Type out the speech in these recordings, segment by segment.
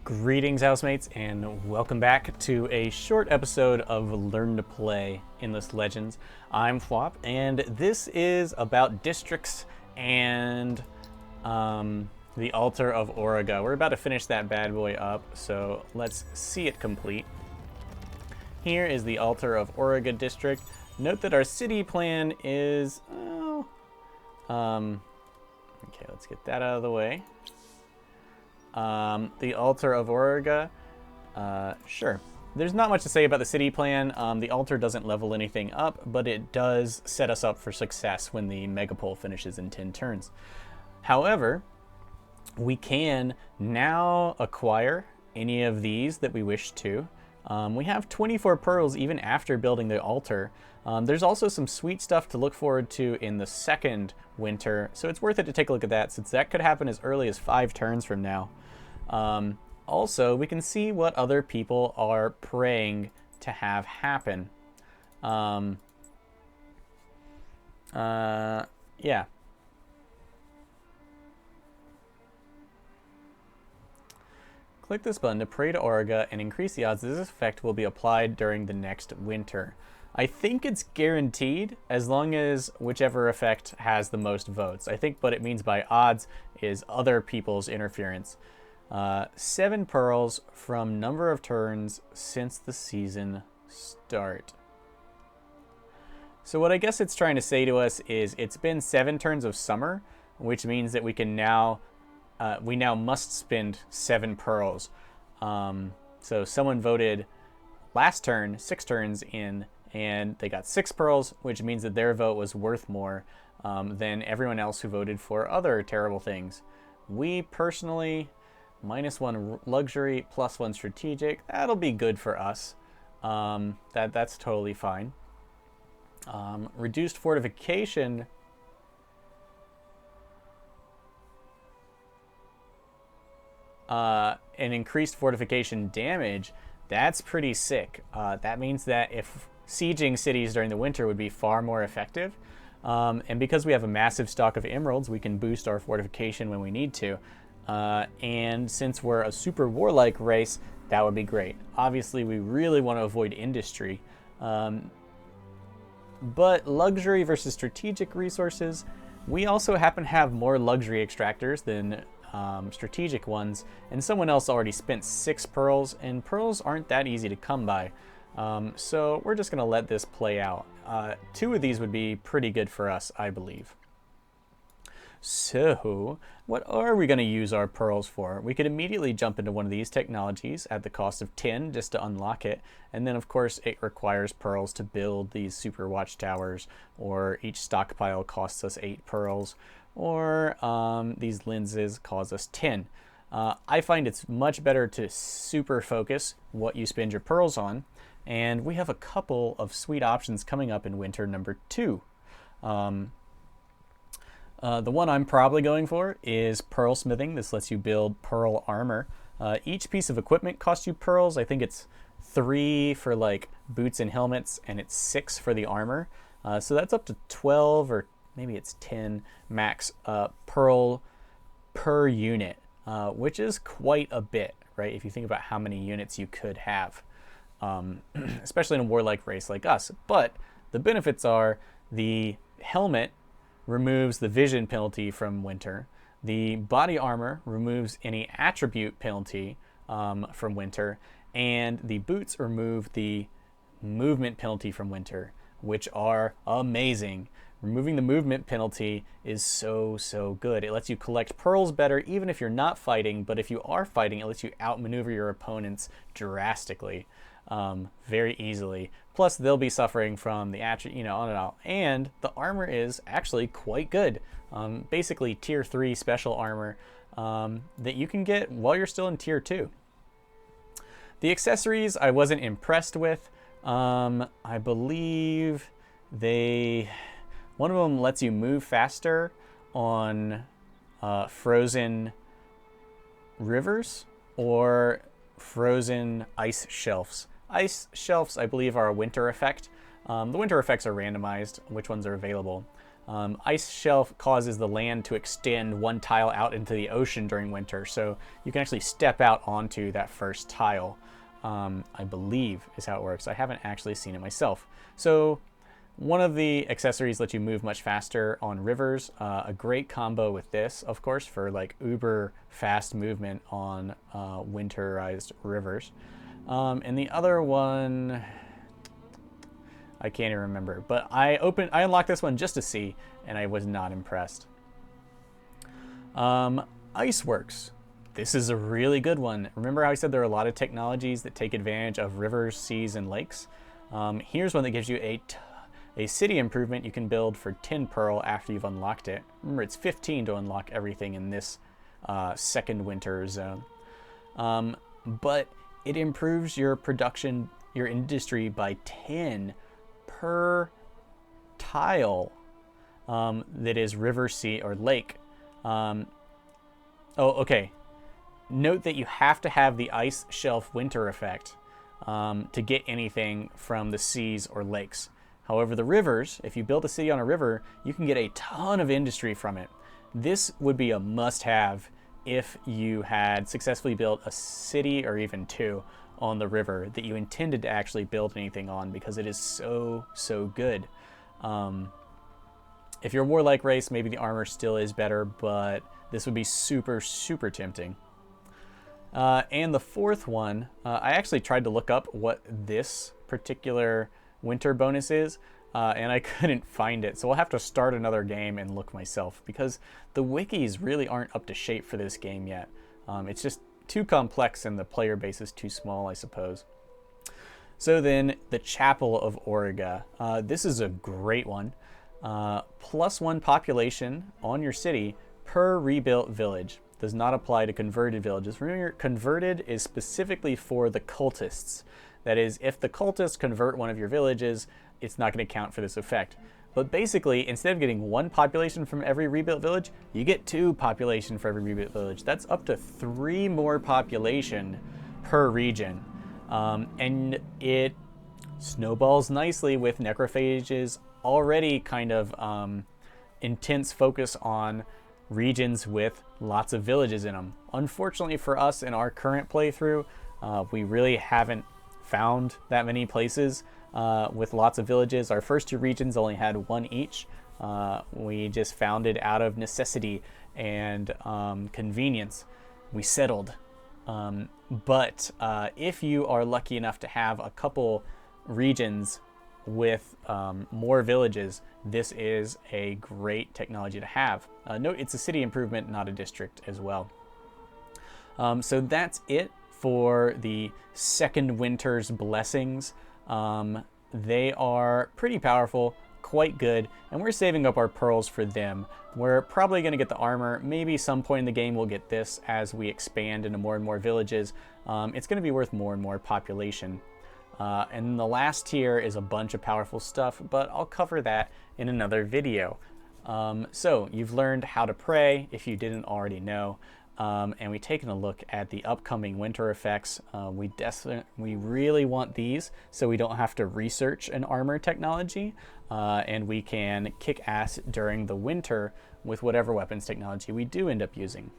Greetings, housemates, and welcome back to a short episode of Learn to Play Endless Legends. I'm Phwop, and this is about districts and the Altar of Auriga. We're about to finish that bad boy up, so let's see it complete. Here is the Altar of Auriga district. Note that our city plan is, okay, let's get that out of the way. The Altar of Auriga, sure. There's not much to say about the city plan. The altar doesn't level anything up, but it does set us up for success when the megapole finishes in 10 turns. However, we can now acquire any of these that we wish to. We have 24 pearls even after building the altar. There's also some sweet stuff to look forward to in the second winter, so it's worth it to take a look at that, since that could happen as early as 5 turns from now. Also, we can see what other people are praying to have happen. Yeah. Click this button to pray to Auriga and increase the odds that this effect will be applied during the next winter. I think it's guaranteed as long as whichever effect has the most votes. I think what it means by odds is other people's interference. 7 pearls from number of turns since the season start. So what I guess it's trying to say to us is it's been 7 turns of summer, which means that we can now we now must spend 7 pearls. So someone voted last turn 6 turns in, and they got 6 pearls, which means that their vote was worth more than everyone else who voted for other terrible things. We personally, -1 luxury, +1 strategic. That'll be good for us. That's totally fine. Reduced fortification. And increased fortification damage. That's pretty sick. That means that if sieging cities during the winter would be far more effective. And because we have a massive stock of emeralds, we can boost our fortification when we need to. And since we're a super warlike race, that would be great. Obviously, we really want to avoid industry. But luxury versus strategic resources, we also happen to have more luxury extractors than strategic ones, and someone else already spent 6 pearls, and pearls aren't that easy to come by. So we're just going to let this play out. 2 of these would be pretty good for us, I believe. So, what are we going to use our pearls for? We could immediately jump into one of these technologies at the cost of 10 just to unlock it. And then, of course, it requires pearls to build these Superwatch Towers, or each stockpile costs us 8 pearls, or these lenses cost us 10. I find it's much better to super focus what you spend your pearls on. And we have a couple of sweet options coming up in winter number 2. The one I'm probably going for is Pearlsmithing. This lets you build pearl armor. Each piece of equipment costs you pearls. I think it's 3 for like boots and helmets, and it's 6 for the armor. So that's up to 12, or maybe it's 10 max pearl per unit, which is quite a bit, right? If you think about how many units you could have, especially in a warlike race like us. But the benefits are the helmet removes the vision penalty from winter. The body armor removes any attribute penalty from winter. And the boots remove the movement penalty from winter, which are amazing. Removing the movement penalty is so good. It lets you collect pearls better even if you're not fighting, but if you are fighting, it lets you outmaneuver your opponents drastically, very easily. Plus, they'll be suffering from the attribute, on and on. And the armor is actually quite good. Basically, tier 3 special armor that you can get while you're still in tier 2. The accessories I wasn't impressed with. I believe one of them lets you move faster on frozen rivers or frozen ice shelves. Ice shelves, I believe, are a winter effect. The winter effects are randomized, which ones are available. Ice shelf causes the land to extend one tile out into the ocean during winter, so you can actually step out onto that first tile, I believe is how it works. I haven't actually seen it myself. So one of the accessories lets you move much faster on rivers. A great combo with this, of course, for like uber fast movement on winterized rivers. And the other one, I can't even remember, but I unlocked this one just to see, and I was not impressed. Iceworks. This is a really good one. Remember how I said there are a lot of technologies that take advantage of rivers, seas, and lakes? Here's one that gives you a city improvement you can build for 10 Pearl after you've unlocked it. Remember, it's 15 to unlock everything in this second winter zone. But it improves your production, your industry by 10 per tile that is river, sea, or lake. Okay. Note that you have to have the ice shelf winter effect to get anything from the seas or lakes. However, the rivers, if you build a city on a river, you can get a ton of industry from it. This would be a must-have if you had successfully built a city or even two on the river that you intended to actually build anything on, because it is so good. If you're a warlike race, maybe the armor still is better, but this would be super tempting. And the fourth one, I actually tried to look up what this particular winter bonus is, and I couldn't find it. So I'll have to start another game and look myself, because the wikis really aren't up to shape for this game yet. It's just too complex and the player base is too small, I suppose. So then the Chapel of Auriga. This is a great one. +1 population on your city per rebuilt village. Does not apply to converted villages. Remember, converted is specifically for the cultists. That is, if the cultists convert one of your villages, it's not going to count for this effect. But basically, instead of getting 1 population from every rebuilt village, you get 2 population for every rebuilt village. That's up to 3 more population per region. And it snowballs nicely with Necrophage's already kind of intense focus on regions with lots of villages in them. Unfortunately for us in our current playthrough, we really haven't found that many places with lots of villages. Our first 2 regions only had 1 each. We just found it out of necessity and convenience. We settled. But if you are lucky enough to have a couple regions with more villages, this is a great technology to have. Note it's a city improvement, not a district as well. So that's it for the second winter's blessings. They are pretty powerful, quite good, and we're saving up our pearls for them. We're probably going to get the armor. Maybe some point in the game we'll get this as we expand into more and more villages. It's going to be worth more and more population. And the last tier is a bunch of powerful stuff, but I'll cover that in another video. So you've learned how to pray if you didn't already know. And we've taken a look at the upcoming winter effects. We really want these so we don't have to research an armor technology, and we can kick ass during the winter with whatever weapons technology we do end up using.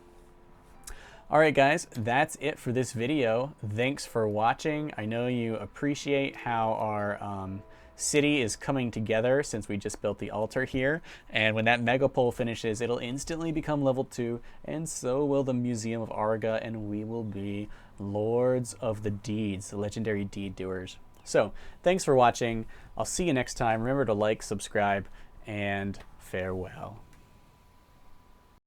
Alright guys, that's it for this video. Thanks for watching. I know you appreciate how our city is coming together since we just built the altar here, and when that megapole finishes, it'll instantly become level 2, and so will the Museum of Auriga, and we will be Lords of the Deeds, the legendary deed doers. So thanks for watching. I'll see you next time. Remember to like, subscribe, and farewell.